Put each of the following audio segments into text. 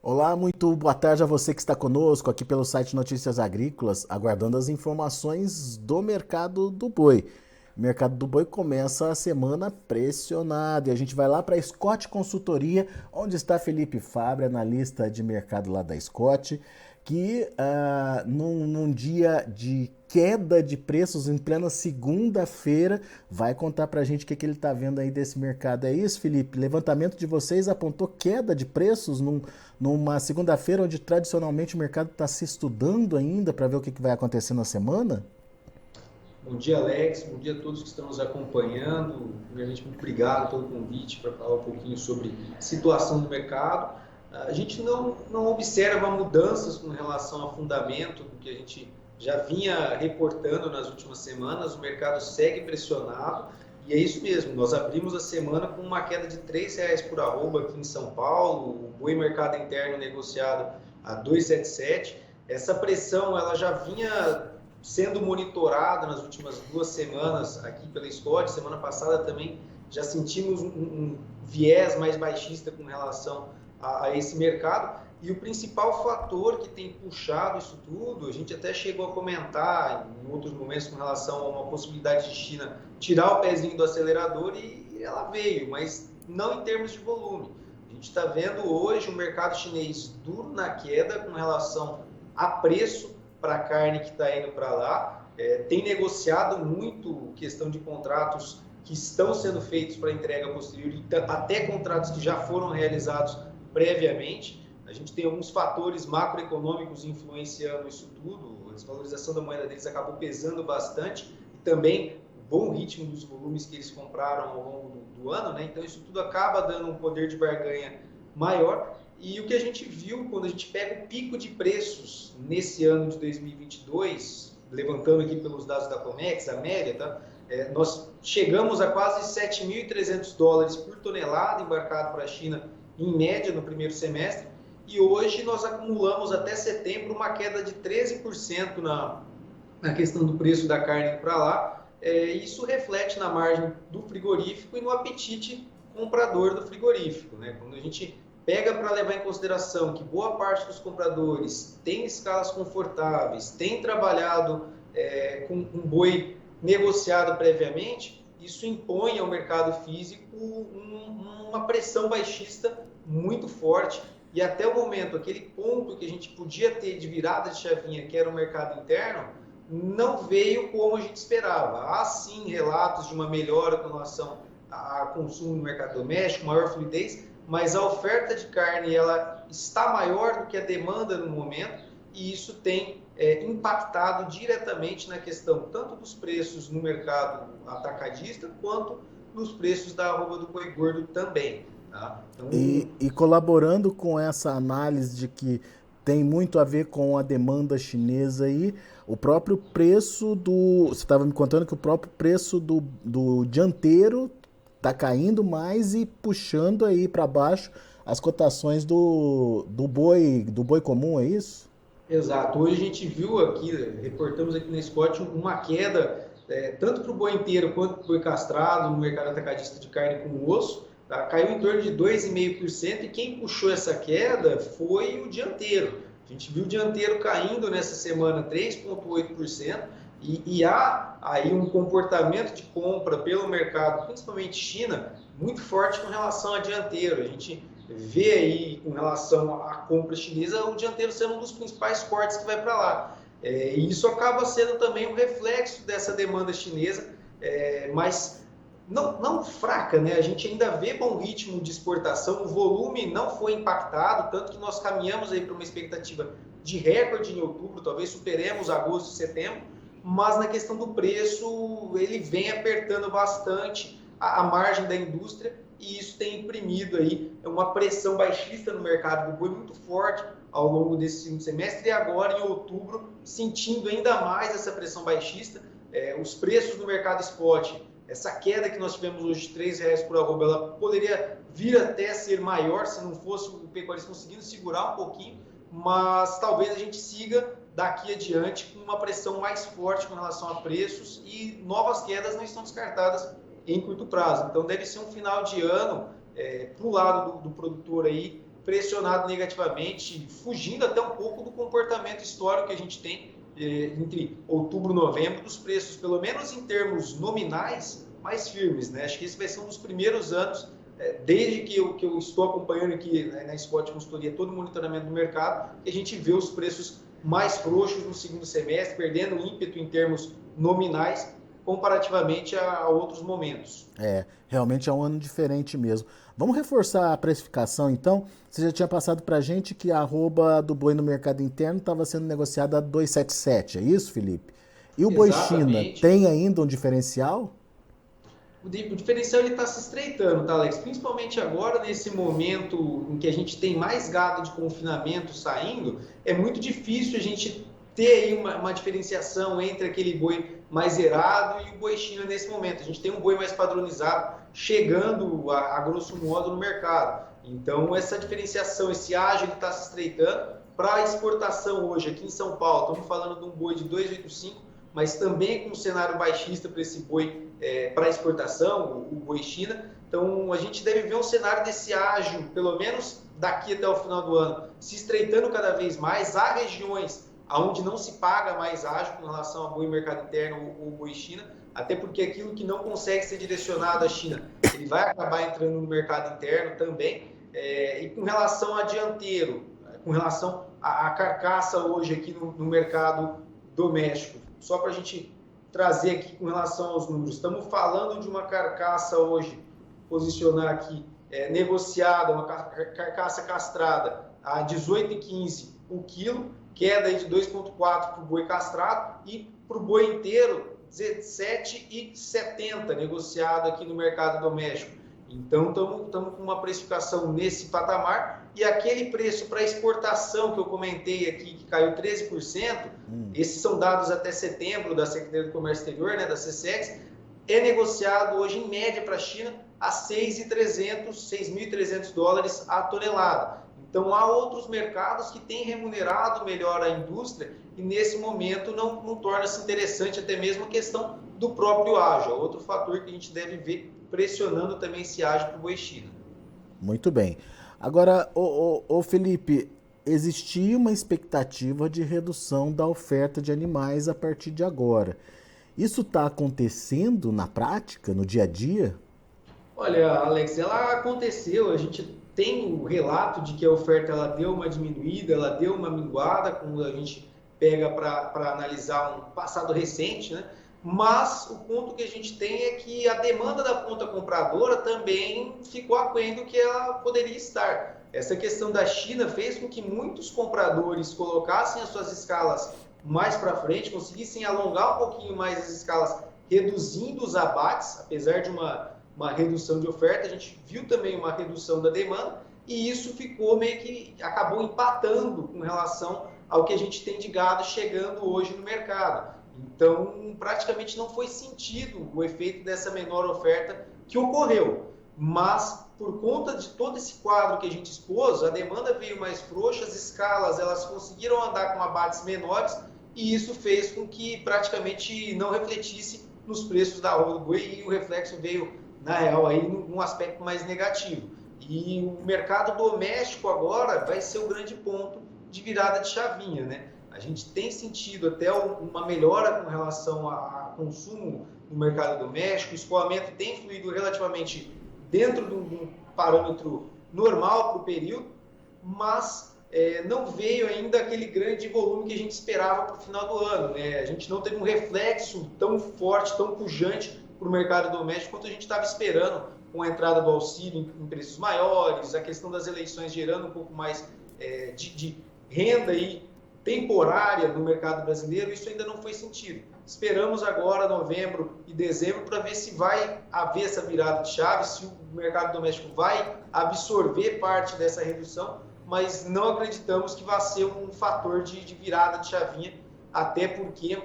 Olá, muito boa tarde a você que está conosco aqui pelo site Notícias Agrícolas, aguardando as informações do mercado do boi. O mercado do boi começa a semana pressionado e a gente vai lá para a Scott Consultoria, onde está Felipe Fabre, analista de mercado lá da Scott, que num dia de queda de preços em plena segunda-feira vai contar para a gente o que ele está vendo aí desse mercado. É isso, Felipe? Levantamento de vocês apontou queda de preços numa segunda-feira onde tradicionalmente o mercado está se estudando ainda para ver o que vai acontecer na semana? Bom dia, Alex. Bom dia a todos que estão nos acompanhando. Primeiramente, muito obrigado pelo convite para falar um pouquinho sobre a situação do mercado. A gente não observa mudanças com relação a fundamento do que a gente já vinha reportando nas últimas semanas. O mercado segue pressionado e é isso mesmo. Nós abrimos a semana com uma queda de R$ 3 por arroba aqui em São Paulo. O boi mercado interno negociado a 2,77. Essa pressão ela já vinha sendo monitorado nas últimas 2 semanas aqui pela Scott. Semana passada também já sentimos um viés mais baixista com relação a esse mercado. E o principal fator que tem puxado isso tudo, a gente até chegou a comentar em outros momentos com relação a uma possibilidade de China tirar o pezinho do acelerador e ela veio, mas não em termos de volume. A gente está vendo hoje o mercado chinês duro na queda com relação a preço para a carne que está indo para lá. Tem negociado muito questão de contratos que estão sendo feitos para entrega posterior, até contratos que já foram realizados previamente. A gente tem alguns fatores macroeconômicos influenciando isso tudo. A desvalorização da moeda deles acabou pesando bastante e também o bom ritmo dos volumes que eles compraram ao longo do ano, né? Então isso tudo acaba dando um poder de barganha maior. E o que a gente viu quando a gente pega o pico de preços nesse ano de 2022, levantando aqui pelos dados da Comex, a média, tá? Nós chegamos a quase US$ 7.300 por tonelada embarcado para a China, em média, no primeiro semestre, e hoje nós acumulamos até setembro uma queda de 13% na questão do preço da carne para lá. Isso reflete na margem do frigorífico e no apetite comprador do frigorífico, né? Quando a gente pega para levar em consideração que boa parte dos compradores tem escalas confortáveis, tem trabalhado com um boi negociado previamente, isso impõe ao mercado físico uma pressão baixista muito forte. E até o momento, aquele ponto que a gente podia ter de virada de chavinha, que era o mercado interno, não veio como a gente esperava. Há sim relatos de uma melhora com relação a consumo no mercado doméstico, maior fluidez, mas a oferta de carne ela está maior do que a demanda no momento e isso tem impactado diretamente na questão tanto dos preços no mercado atacadista quanto nos preços da arroba do boi gordo também. Tá? Então, E colaborando com essa análise de que tem muito a ver com a demanda chinesa aí, o próprio preço do. Você estava me contando que o próprio preço do dianteiro está caindo mais e puxando aí para baixo as cotações do boi comum, é isso? exato. Hoje a gente viu aqui, reportamos aqui na Scott, uma queda tanto para o boi inteiro quanto para o boi castrado no mercado atacadista de carne com osso. Tá? Caiu em torno de 2,5% e quem puxou essa queda foi o dianteiro. A gente viu o dianteiro caindo nessa semana 3,8% e há aí um comportamento de compra pelo mercado, principalmente China, muito forte com relação a dianteiro. A gente vê aí com relação à compra chinesa o dianteiro sendo um dos principais cortes que vai para lá. E isso acaba sendo também um reflexo dessa demanda chinesa, mas não fraca, né? A gente ainda vê bom ritmo de exportação, o volume não foi impactado, tanto que nós caminhamos aí para uma expectativa de recorde em outubro, talvez superemos agosto e setembro, mas na questão do preço ele vem apertando bastante a margem da indústria e isso tem imprimido aí uma pressão baixista no mercado do boi muito forte ao longo desse segundo semestre e agora em outubro sentindo ainda mais essa pressão baixista. Os preços no mercado spot, essa queda que nós tivemos hoje de R$ 3 por arroba, ela poderia vir até a ser maior se não fosse o pecuarista conseguindo segurar um pouquinho, mas talvez a gente siga daqui adiante com uma pressão mais forte com relação a preços e novas quedas não estão descartadas em curto prazo. Então deve ser um final de ano para o lado do produtor aí pressionado negativamente, fugindo até um pouco do comportamento histórico que a gente tem entre outubro e novembro, dos preços, pelo menos em termos nominais, mais firmes, né? Acho que esse vai ser um dos primeiros anos, desde que eu estou acompanhando aqui, né, na Spot Consultoria, todo o monitoramento do mercado, que a gente vê os preços mais frouxos no segundo semestre, perdendo ímpeto em termos nominais, comparativamente a outros momentos. Realmente é um ano diferente mesmo. Vamos reforçar a precificação, então. Você já tinha passado para a gente que a arroba do boi no mercado interno estava sendo negociada a 277, é isso, Felipe? E o boi China Exatamente. tem ainda um diferencial? O diferencial está se estreitando, tá, Alex? Principalmente agora, nesse momento em que a gente tem mais gado de confinamento saindo, é muito difícil a gente ter aí uma diferenciação entre aquele boi mais zerado e o boi China nesse momento. A gente tem um boi mais padronizado chegando a grosso modo no mercado. Então, essa diferenciação, esse ágio está se estreitando. Para a exportação hoje, aqui em São Paulo, estamos falando de um boi de 285, mas também com um cenário baixista para esse boi para exportação, o boi China. Então, a gente deve ver um cenário desse ágio, pelo menos daqui até o final do ano, se estreitando cada vez mais. Há regiões onde não se paga mais ágio com relação a boi mercado interno ou boi China, até porque aquilo que não consegue ser direcionado à China, ele vai acabar entrando no mercado interno também. E com relação a dianteiro, com relação à carcaça hoje aqui no mercado doméstico, só para a gente trazer aqui com relação aos números, estamos falando de uma carcaça hoje, posicionar aqui, negociada, uma carcaça castrada a 18,15 o quilo, queda aí de 2,4 para o boi castrado, e para o boi inteiro 17,70 negociado aqui no mercado doméstico. Então estamos com uma precificação nesse patamar, e aquele preço para exportação que eu comentei aqui, que caiu 13%, esses são dados até setembro da Secretaria do Comércio Exterior, né, da SECEX, é negociado hoje em média para a China a 6.300 dólares a tonelada. Então há outros mercados que têm remunerado melhor a indústria, e nesse momento não torna-se interessante até mesmo a questão do próprio ágio, outro fator que a gente deve ver pressionando também esse ágio para o boi China. Muito bem. Agora, Felipe, existia uma expectativa de redução da oferta de animais a partir de agora. Isso está acontecendo na prática, no dia a dia? Olha, Alex, ela aconteceu, a gente tem o relato de que a oferta ela deu uma diminuída, ela deu uma minguada, quando a gente pega para analisar um passado recente, né? Mas o ponto que a gente tem é que a demanda da ponta compradora também ficou aquém do que ela poderia estar. Essa questão da China fez com que muitos compradores colocassem as suas escalas mais para frente, conseguissem alongar um pouquinho mais as escalas, reduzindo os abates, apesar de uma redução de oferta, a gente viu também uma redução da demanda, e isso ficou meio que acabou empatando com relação ao que a gente tem de gado chegando hoje no mercado. Então, praticamente não foi sentido o efeito dessa menor oferta que ocorreu. Mas, por conta de todo esse quadro que a gente expôs, a demanda veio mais frouxa, as escalas elas conseguiram andar com abates menores, e isso fez com que praticamente não refletisse nos preços da arroba do boi, e o reflexo veio, na real, aí, num aspecto mais negativo. E o mercado doméstico agora vai ser o grande ponto de virada de chavinha, né? A gente tem sentido até uma melhora com relação a consumo no mercado doméstico, o escoamento tem fluído relativamente dentro de um parâmetro normal para o período, mas não veio ainda aquele grande volume que a gente esperava para o final do ano, né? A gente não teve um reflexo tão forte, tão pujante para o mercado doméstico quanto a gente estava esperando, com a entrada do auxílio em preços maiores, a questão das eleições gerando um pouco mais de renda aí temporária no mercado brasileiro. Isso ainda não foi sentido. Esperamos agora novembro e dezembro para ver se vai haver essa virada de chave, se o mercado doméstico vai absorver parte dessa redução, mas não acreditamos que vai ser um fator de virada de chavinha, até porque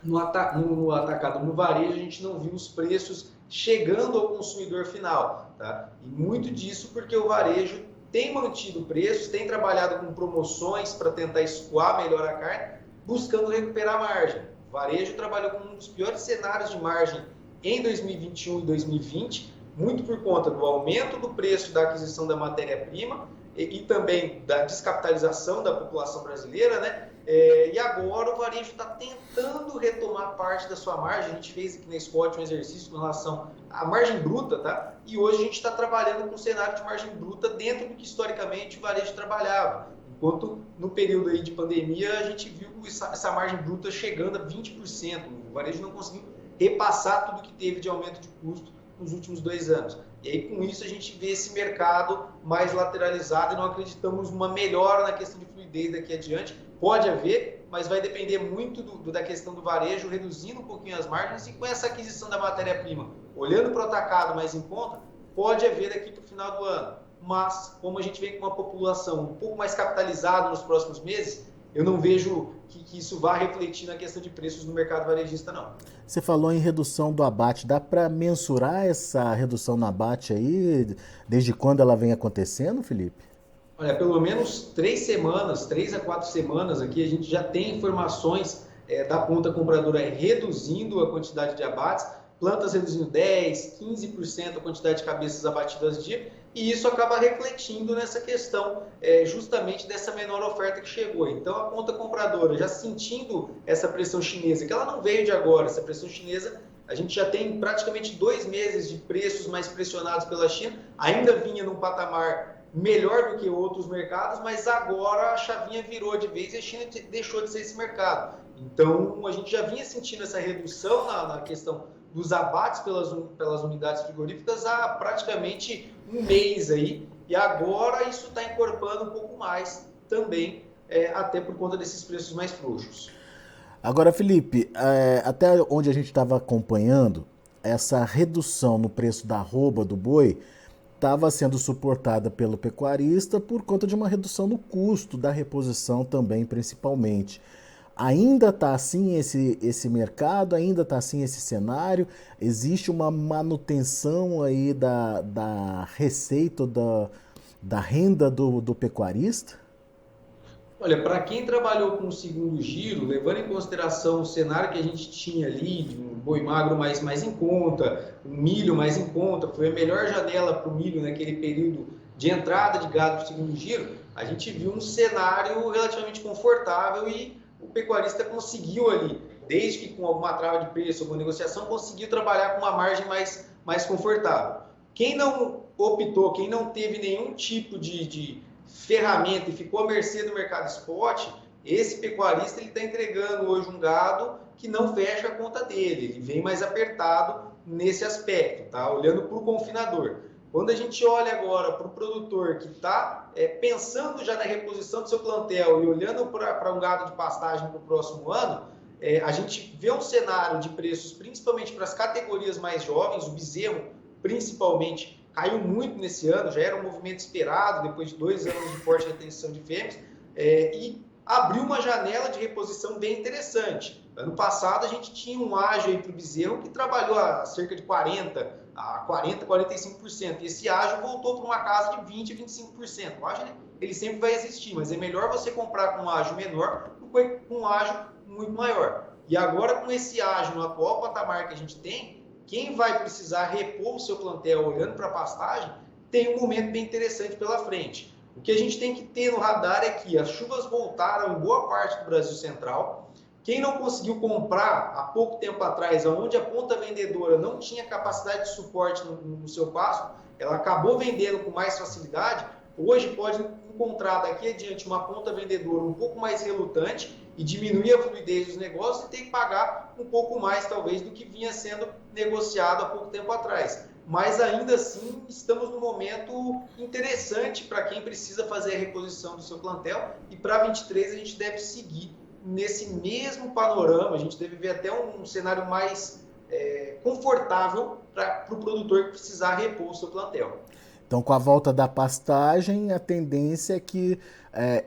no atacado, no varejo, a gente não viu os preços chegando ao consumidor final, tá? E muito disso porque o varejo tem mantido preços, tem trabalhado com promoções para tentar escoar melhor a carne, buscando recuperar a margem. O varejo trabalhou com um dos piores cenários de margem em 2021 e 2020, muito por conta do aumento do preço da aquisição da matéria-prima e também da descapitalização da população brasileira, né? E agora o varejo está tentando retomar parte da sua margem. A gente fez aqui na Scott um exercício com relação à margem bruta, tá? E hoje a gente está trabalhando com um cenário de margem bruta dentro do que historicamente o varejo trabalhava. Enquanto no período aí de pandemia a gente viu essa margem bruta chegando a 20%. O varejo não conseguiu repassar tudo que teve de aumento de custo nos últimos 2 anos. E aí, com isso, a gente vê esse mercado mais lateralizado e não acreditamos numa melhora na questão de fluidez daqui adiante. Pode haver, mas vai depender muito da questão do varejo, reduzindo um pouquinho as margens, e com essa aquisição da matéria-prima, olhando para o atacado mais em conta, pode haver daqui para o final do ano. Mas, como a gente vem com uma população um pouco mais capitalizada nos próximos meses, eu não vejo que isso vá refletir na questão de preços no mercado varejista, não. Você falou em redução do abate. Dá para mensurar essa redução no abate aí? Desde quando ela vem acontecendo, Felipe? Olha, pelo menos 3 a 4 semanas aqui, a gente já tem informações da ponta compradora reduzindo a quantidade de abates, plantas reduzindo 10%, 15% a quantidade de cabeças abatidas dia, e isso acaba refletindo nessa questão justamente dessa menor oferta que chegou. Então, a ponta compradora já sentindo essa pressão chinesa, que ela não veio de agora, essa pressão chinesa, a gente já tem praticamente 2 meses de preços mais pressionados pela China, ainda vinha num patamar melhor do que outros mercados, mas agora a chavinha virou de vez e a China deixou de ser esse mercado. Então, a gente já vinha sentindo essa redução na questão dos abates pelas unidades frigoríficas há praticamente 1 mês aí, e agora isso está encorpando um pouco mais também, até por conta desses preços mais frouxos. Agora, Felipe, até onde a gente estava acompanhando, essa redução no preço da arroba do boi estava sendo suportada pelo pecuarista por conta de uma redução no custo da reposição também, principalmente. Ainda está assim esse mercado, ainda está assim esse cenário? Existe uma manutenção aí da receita, da renda do pecuarista? Olha, para quem trabalhou com o segundo giro, levando em consideração o cenário que a gente tinha ali, de um boi magro mais em conta, um milho mais em conta, foi a melhor janela para o milho naquele período de entrada de gado para o segundo giro, a gente viu um cenário relativamente confortável e o pecuarista conseguiu ali, desde que com alguma trava de preço, alguma negociação, conseguiu trabalhar com uma margem mais confortável. Quem não optou, quem não teve nenhum tipo de ferramenta e ficou à mercê do mercado spot, esse pecuarista está entregando hoje um gado que não fecha a conta dele, ele vem mais apertado nesse aspecto, tá? Olhando para o confinador. Quando a gente olha agora para o produtor que está pensando já na reposição do seu plantel e olhando para um gado de pastagem para o próximo ano, a gente vê um cenário de preços, principalmente para as categorias mais jovens, o bezerro principalmente, caiu muito nesse ano, já era um movimento esperado, depois de 2 anos de forte retenção de fêmeas, e abriu uma janela de reposição bem interessante. Ano passado a gente tinha um ágio para o bezerro que trabalhou a cerca de 40%, 45%, e esse ágio voltou para uma casa de 20%, 25%. O ágio ele sempre vai existir, mas é melhor você comprar com um ágio menor do que com um ágio muito maior. E agora com esse ágio no atual patamar que a gente tem, quem vai precisar repor o seu plantel olhando para a pastagem, tem um momento bem interessante pela frente. O que a gente tem que ter no radar é que as chuvas voltaram em boa parte do Brasil Central. Quem não conseguiu comprar há pouco tempo atrás, onde a ponta vendedora não tinha capacidade de suporte no seu passo, ela acabou vendendo com mais facilidade, hoje pode encontrar daqui adiante uma ponta vendedora um pouco mais relutante e diminuir a fluidez dos negócios e ter que pagar um pouco mais, talvez, do que vinha sendo negociado há pouco tempo atrás. Mas ainda assim, estamos num momento interessante para quem precisa fazer a reposição do seu plantel, e para 23 a gente deve seguir nesse mesmo panorama, a gente deve ver até um cenário mais confortável para o produtor que precisar repor o seu plantel. Então, com a volta da pastagem, a tendência é que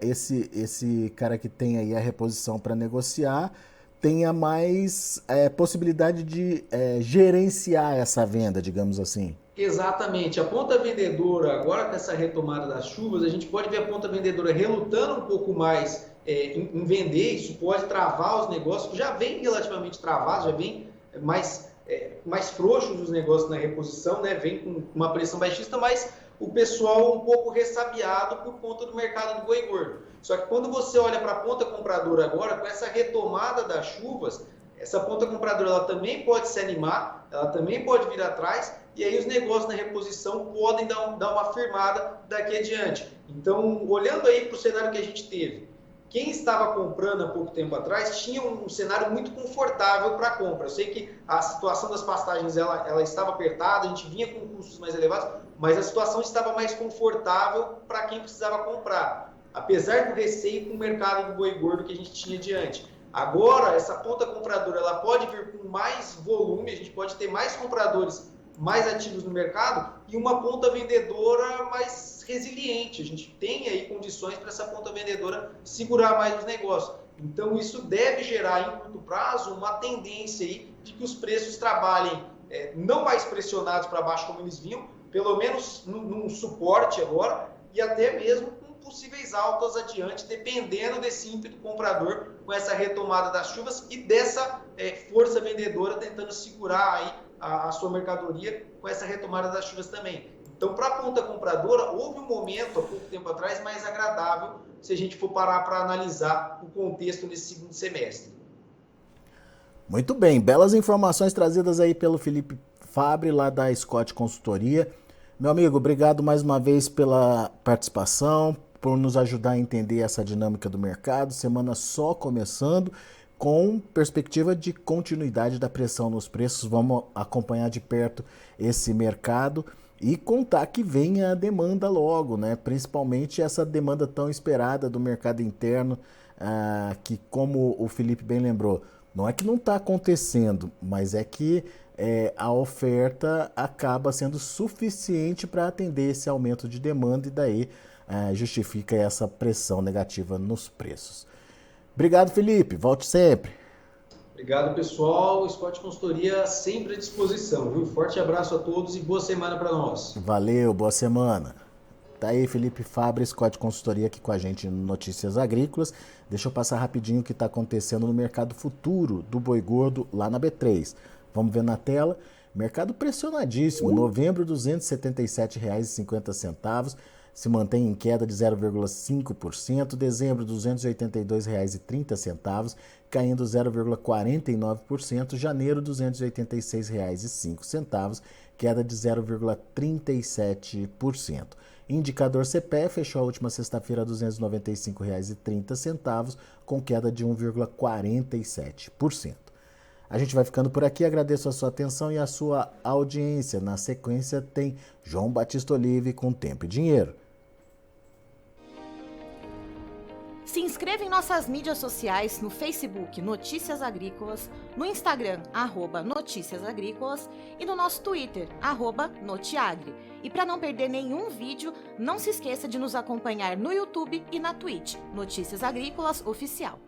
esse cara que tem aí a reposição para negociar tenha mais possibilidade de gerenciar essa venda, digamos assim. Exatamente. A ponta vendedora, agora com essa retomada das chuvas, a gente pode ver a ponta vendedora relutando um pouco mais em vender. Isso pode travar os negócios, que já vem relativamente travados, já vem mais frouxos os negócios na reposição, né? Vem com uma pressão baixista, mas o pessoal um pouco ressabiado por conta do mercado do boi gordo. Só que quando você olha para a ponta compradora agora, com essa retomada das chuvas, essa ponta compradora ela também pode se animar, ela também pode vir atrás, e aí os negócios na reposição podem dar uma firmada daqui adiante. Então, olhando aí para o cenário que a gente teve, quem estava comprando há pouco tempo atrás tinha um cenário muito confortável para compra. Eu sei que a situação das pastagens ela estava apertada, a gente vinha com custos mais elevados, mas a situação estava mais confortável para quem precisava comprar, apesar do receio com o mercado do boi gordo que a gente tinha diante. Agora, essa ponta compradora ela pode vir com mais volume, a gente pode ter mais compradores mais ativos no mercado e uma ponta vendedora mais resiliente. A gente tem aí condições para essa ponta vendedora segurar mais os negócios. Então, isso deve gerar, em curto prazo, uma tendência aí de que os preços trabalhem não mais pressionados para baixo como eles vinham, pelo menos num suporte agora, e até mesmo com possíveis altas adiante, dependendo desse ímpeto comprador com essa retomada das chuvas e dessa força vendedora tentando segurar aí a sua mercadoria com essa retomada das chuvas também. Então, para a ponta compradora, houve um momento, há pouco tempo atrás, mais agradável, se a gente for parar para analisar o contexto nesse segundo semestre. Muito bem, belas informações trazidas aí pelo Felipe Fabre, lá da Scott Consultoria. Meu amigo, obrigado mais uma vez pela participação, por nos ajudar a entender essa dinâmica do mercado. Semana só começando, com perspectiva de continuidade da pressão nos preços. Vamos acompanhar de perto esse mercado e contar que venha a demanda logo, né? Principalmente essa demanda tão esperada do mercado interno, que, como o Felipe bem lembrou, não é que não está acontecendo, mas é que a oferta acaba sendo suficiente para atender esse aumento de demanda e daí justifica essa pressão negativa nos preços. Obrigado, Felipe. Volte sempre. Obrigado, pessoal. Scott Consultoria sempre à disposição, viu? Forte abraço a todos e boa semana para nós. Valeu, boa semana. Tá aí Felipe Fabre, Scott Consultoria, aqui com a gente no Notícias Agrícolas. Deixa eu passar rapidinho o que está acontecendo no mercado futuro do boi gordo lá na B3. Vamos ver na tela. Mercado pressionadíssimo. Novembro, R$ 277,50. Se mantém em queda de 0,5%, dezembro R$ 282,30, caindo 0,49%, janeiro R$ 286,05, queda de 0,37%. Indicador CPE fechou a última sexta-feira a R$ 295,30, com queda de 1,47%. A gente vai ficando por aqui, agradeço a sua atenção e a sua audiência. Na sequência tem João Batista Olive com Tempo e Dinheiro. Se inscreva em nossas mídias sociais, no Facebook Notícias Agrícolas, no Instagram @Notícias Agrícolas e no nosso Twitter @Notiagre. E para não perder nenhum vídeo, não se esqueça de nos acompanhar no YouTube e na Twitch, Notícias Agrícolas Oficial.